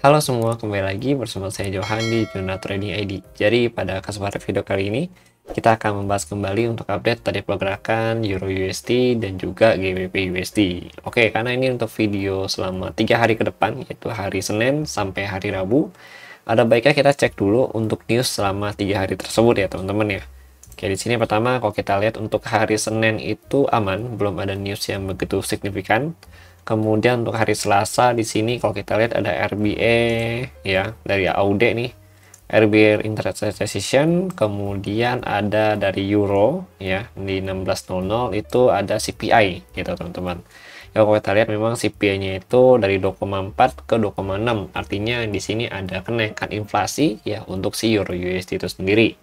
Halo semua, kembali lagi bersama saya Johan di Juna Trading ID. Jadi pada kesempatan video kali ini kita akan membahas kembali untuk update tadi pergerakan Euro USD dan juga GBP USD. Oke, karena ini untuk video selama 3 hari ke depan, yaitu hari Senin sampai hari Rabu, ada baiknya kita cek dulu untuk news selama 3 hari tersebut ya teman-teman ya. Oke, di sini pertama kalau kita lihat untuk hari Senin itu aman, belum ada news yang begitu signifikan. Kemudian untuk hari Selasa di sini kalau kita lihat ada RBA ya dari AUD nih. RBA Interest Rate Decision, kemudian ada dari Euro ya di 16.00 itu ada CPI gitu teman-teman. Ya kalau kita lihat memang CPI-nya itu dari 2,4 ke 2,6. Artinya di sini ada kenaikan inflasi ya untuk si Euro USD itu sendiri.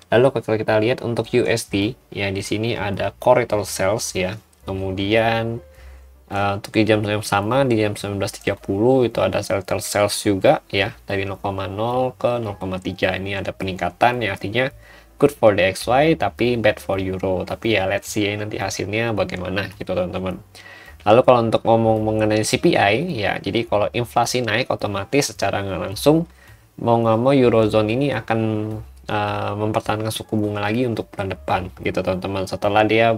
Lalu kalau kita lihat untuk USD ya di sini ada core retail sales ya. Kemudian untuk di jam yang sama di jam 19.30 itu ada retail sales juga ya dari 0,0 ke 0,3. Ini ada peningkatan ya, artinya good for the XY tapi bad for Euro. Tapi ya let's see nanti hasilnya bagaimana gitu teman-teman. Lalu kalau untuk ngomong mengenai CPI ya, jadi kalau inflasi naik otomatis secara nggak langsung mau nggak mau Eurozone ini akan mempertahankan suku bunga lagi untuk bulan depan gitu teman-teman, setelah dia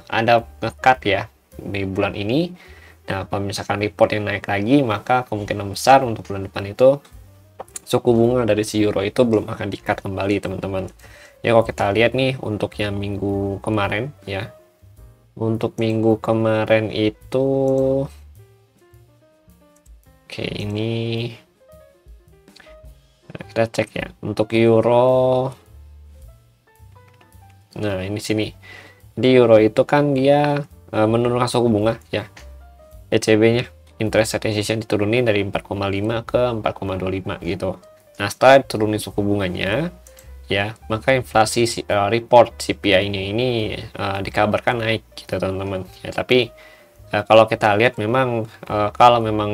ada nge-cut ya di bulan ini. Nah kalau misalkan report yang naik lagi, maka kemungkinan besar untuk bulan depan itu suku bunga dari si euro itu belum akan di-cut kembali teman-teman ya. Kalau kita lihat nih untuk yang minggu kemarin ya, untuk minggu kemarin itu oke ini kita cek ya untuk euro. Nah ini sini di euro itu kan dia menurunkan suku bunga ya, ECB-nya interest rate decision diturunin dari 4,5 ke 4,25 gitu. Nah setelah turunin suku bunganya ya, maka inflasi report CPI-nya ini dikabarkan naik gitu teman-teman ya. Tapi kalau kita lihat memang kalau memang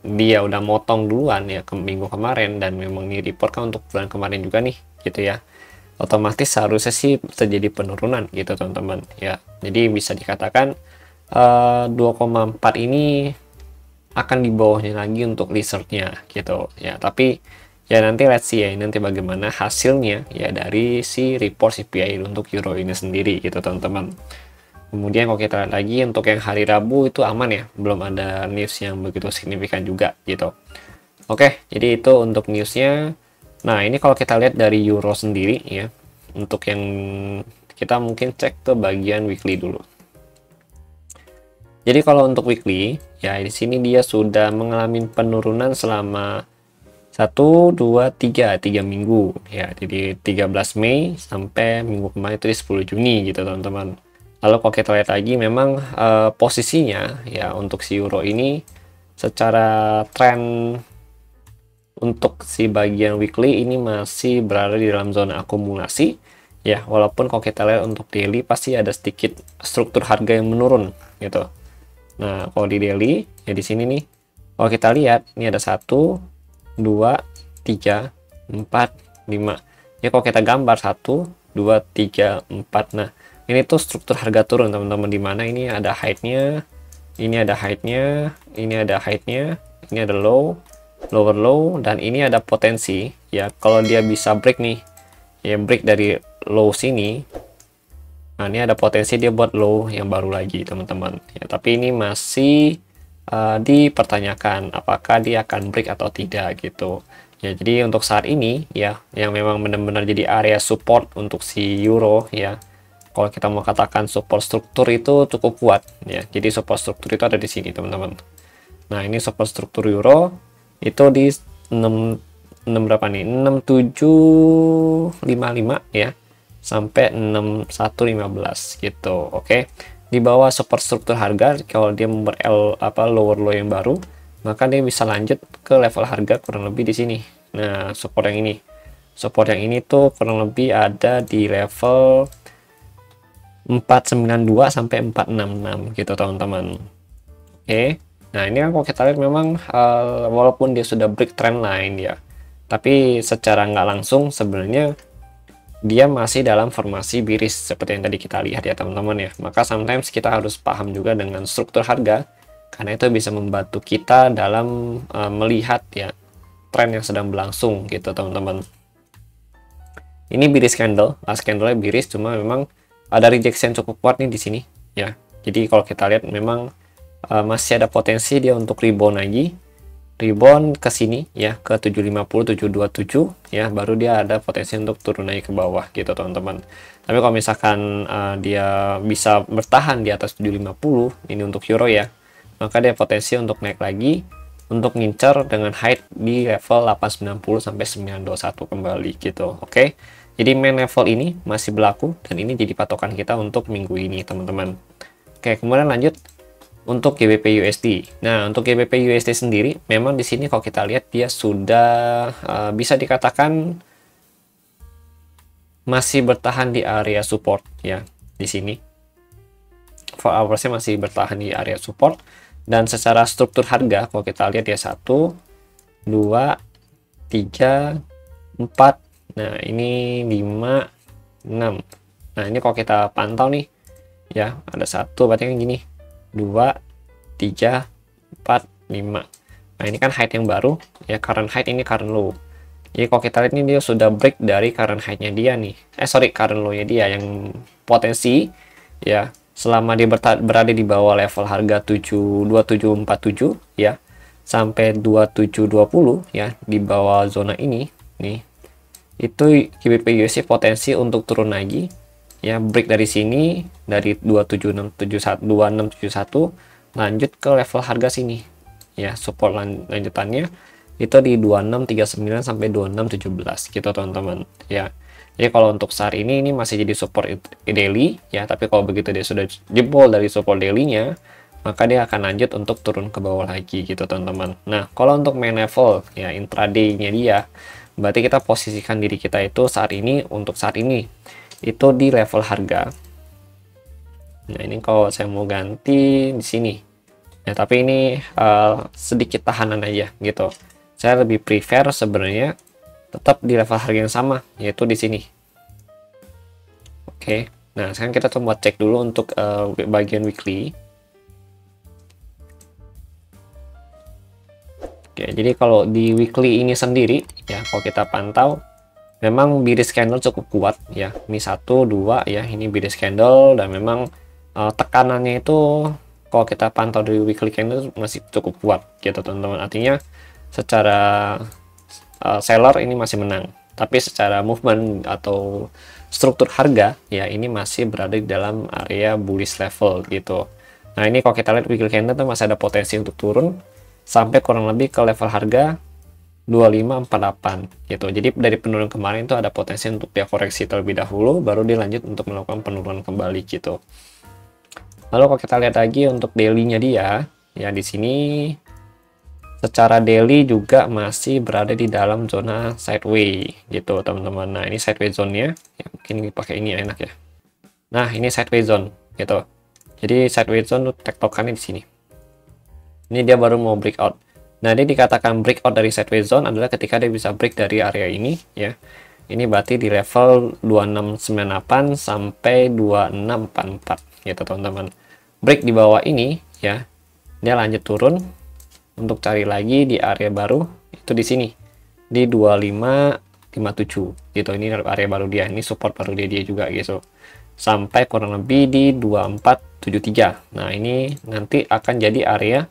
dia udah motong duluan ya ke minggu kemarin, dan memang ini report kan untuk bulan kemarin juga nih gitu ya, otomatis seharusnya sih terjadi penurunan gitu teman-teman ya. Jadi bisa dikatakan 2,4 ini akan di bawahnya lagi untuk researchnya gitu ya. Tapi ya nanti let's see ya nanti bagaimana hasilnya ya dari si report CPI untuk euro ini sendiri gitu teman-teman. Kemudian kalau kita lihat lagi untuk yang hari Rabu itu aman ya, belum ada news yang begitu signifikan juga gitu. Oke, jadi itu untuk newsnya. Nah ini kalau kita lihat dari euro sendiri ya, untuk yang kita mungkin cek ke bagian weekly dulu. Jadi kalau untuk weekly ya di sini dia sudah mengalami penurunan selama 3 minggu ya. Jadi 13 Mei sampai minggu kemarin itu di 10 Juni gitu teman-teman. Lalu kalau kita lihat lagi memang posisinya ya untuk si euro ini secara tren untuk si bagian weekly ini masih berada di dalam zona akumulasi ya, walaupun kalau kita lihat untuk daily pasti ada sedikit struktur harga yang menurun gitu. Nah kalau di daily ya di sini nih kalau kita lihat ini ada 1 2 3 4 5 ya. Kalau kita gambar 1 2 3 4, nah ini tuh struktur harga turun teman-teman, dimana ini ada height-nya, ini ada height-nya, ini ada height-nya, ini ada low, lower low, dan ini ada potensi ya kalau dia bisa break nih ya, break dari low sini. Nah ini ada potensi dia buat low yang baru lagi teman-teman ya, tapi ini masih dipertanyakan apakah dia akan break atau tidak gitu ya. Jadi untuk saat ini ya yang memang benar-benar jadi area support untuk si euro ya, kalau kita mau katakan support struktur itu cukup kuat ya. Jadi support struktur itu ada di sini teman-teman. Nah ini support struktur euro itu di 6 berapa nih, 6755 ya sampai 6115 gitu. Oke, di bawah support struktur harga kalau dia membuat lower low yang baru, maka dia bisa lanjut ke level harga kurang lebih di sini. Nah support yang ini tuh kurang lebih ada di level 492 sampai 466 gitu teman-teman. Oke. Nah ini kan kalau kita lihat memang walaupun dia sudah break trend line ya, tapi secara nggak langsung sebenarnya dia masih dalam formasi bearish seperti yang tadi kita lihat ya teman-teman ya. Maka sometimes kita harus paham juga dengan struktur harga karena itu bisa membantu kita dalam melihat ya tren yang sedang berlangsung gitu teman-teman. Ini bearish candle, last candle-nya bearish, cuma memang ada rejection cukup kuat nih di sini ya. Jadi kalau kita lihat memang masih ada potensi dia untuk rebound lagi, rebound ke sini ya ke 750 727 ya, baru dia ada potensi untuk turun naik ke bawah gitu teman-teman. Tapi kalau misalkan dia bisa bertahan di atas 750 ini untuk euro ya, maka dia potensi untuk naik lagi untuk ngincar dengan height di level 890 sampai 921 kembali gitu. Oke. Jadi main level ini masih berlaku dan ini jadi patokan kita untuk minggu ini teman-teman. Oke, kemudian lanjut untuk GBP USD. Nah, untuk GBP USD sendiri memang di sini kalau kita lihat dia sudah bisa dikatakan masih bertahan di area support ya di sini. 4 hours-nya masih bertahan di area support, dan secara struktur harga kalau kita lihat ya 1 2 3 4, nah ini 5 6. Nah, ini kalau kita pantau nih ya, ada 1 berarti kan gini, 2 3 4 5. Nah, ini kan height yang baru ya, current height ini current low. Jadi kalau kita lihat ini dia sudah break dari current height-nya dia nih. Current low-nya dia yang potensi ya selama dia berada di bawah level harga 2747 ya sampai 2720 ya, di bawah zona ini nih, itu GBP USD potensi untuk turun lagi ya, break dari sini dari 27671 lanjut ke level harga sini ya, support lanjutannya itu di 2639 sampai 2617 gitu teman-teman ya. Jadi kalau untuk saat ini masih jadi support daily ya, tapi kalau begitu dia sudah jebol dari support daily-nya, maka dia akan lanjut untuk turun ke bawah lagi gitu teman-teman. Nah, kalau untuk main level ya intraday-nya dia, berarti kita posisikan diri kita itu saat ini, untuk saat ini itu di level harga. Nah, ini kalau saya mau ganti di sini ya, tapi ini sedikit tahanan aja gitu. Saya lebih prefer sebenarnya tetap di level harga yang sama, yaitu di sini. Oke, nah sekarang kita coba cek dulu untuk bagian weekly. Oke, jadi kalau di weekly ini sendiri ya, kalau kita pantau memang bearish candle cukup kuat ya. Ini 1 2 ya, ini bearish candle, dan memang tekanannya itu kalau kita pantau dari weekly candle masih cukup kuat gitu teman-teman. Artinya secara seller ini masih menang, tapi secara movement atau struktur harga ya ini masih berada di dalam area bullish level gitu. Nah, ini kalau kita lihat weekly candle tuh masih ada potensi untuk turun sampai kurang lebih ke level harga 2548 gitu. Jadi dari penurunan kemarin itu ada potensi untuk dia koreksi terlebih dahulu, baru dilanjut untuk melakukan penurunan kembali gitu. Lalu kalau kita lihat lagi untuk daily-nya dia ya, di sini secara daily juga masih berada di dalam zona sideways gitu teman-teman. Nah, ini sideways zone-nya ya, mungkin pakai ini enak ya. Nah, ini sideways zone gitu. Jadi sideways zone tuh tektokannya di sini. Ini dia baru mau breakout. Nah, dia dikatakan breakout dari sideways zone adalah ketika dia bisa break dari area ini ya. Ini berarti di level 2698 sampai 2644 gitu teman-teman. Break di bawah ini ya, dia lanjut turun untuk cari lagi di area baru itu di sini di 2557 gitu. Ini area baru dia, ini support baru dia juga gitu, sampai kurang lebih di 2473. Nah, ini nanti akan jadi area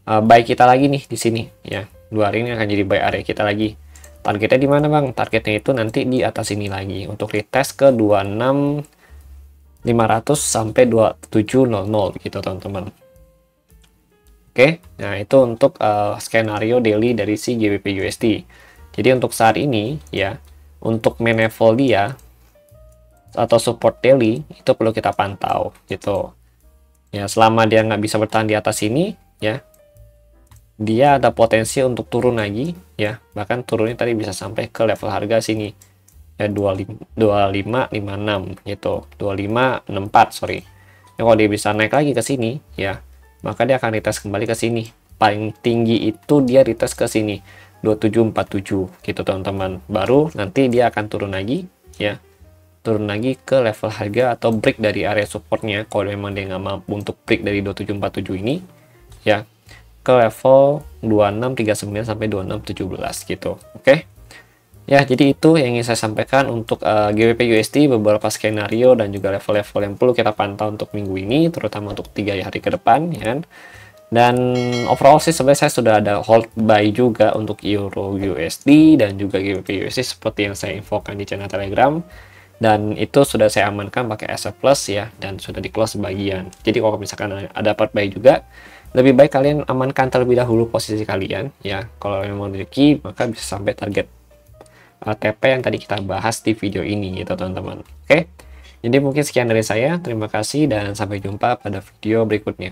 buy kita lagi nih di sini ya. 2 hari ini akan jadi buy area kita lagi. Targetnya di mana bang? Targetnya itu nanti di atas ini lagi untuk retest ke 26500 sampai 2700 gitu teman-teman. Oke, nah itu untuk skenario daily dari si GBP USD. Jadi untuk saat ini ya, untuk main level dia atau support daily itu perlu kita pantau gitu. Ya, selama dia nggak bisa bertahan di atas ini ya, dia ada potensi untuk turun lagi ya. Bahkan turunnya tadi bisa sampai ke level harga sini ya, 2556 gitu, 2564 sorry. Ya, kalau dia bisa naik lagi ke sini ya, maka dia akan retest kembali ke sini. Paling tinggi itu dia retest ke sini 2747 gitu teman-teman. Baru nanti dia akan turun lagi ya, turun lagi ke level harga atau break dari area supportnya. Kalau memang dia nggak mampu untuk break dari 2747 ini ya ke level 2639 sampai 2617 gitu. Oke. Ya, jadi itu yang ingin saya sampaikan untuk GBP USD, beberapa skenario dan juga level-level yang perlu kita pantau untuk minggu ini, terutama untuk 3 hari ke depan, ya kan. Dan overall sih sebenarnya saya sudah ada hold buy juga untuk Euro USD dan juga GBP USD seperti yang saya infokan di channel Telegram. Dan itu sudah saya amankan pakai SF Plus ya, dan sudah di close sebagian. Jadi kalau misalkan ada part buy juga, lebih baik kalian amankan terlebih dahulu posisi kalian ya. Kalau memang memiliki, maka bisa sampai target TP yang tadi kita bahas di video ini gitu teman-teman. Oke, jadi mungkin sekian dari saya. Terima kasih dan sampai jumpa pada video berikutnya.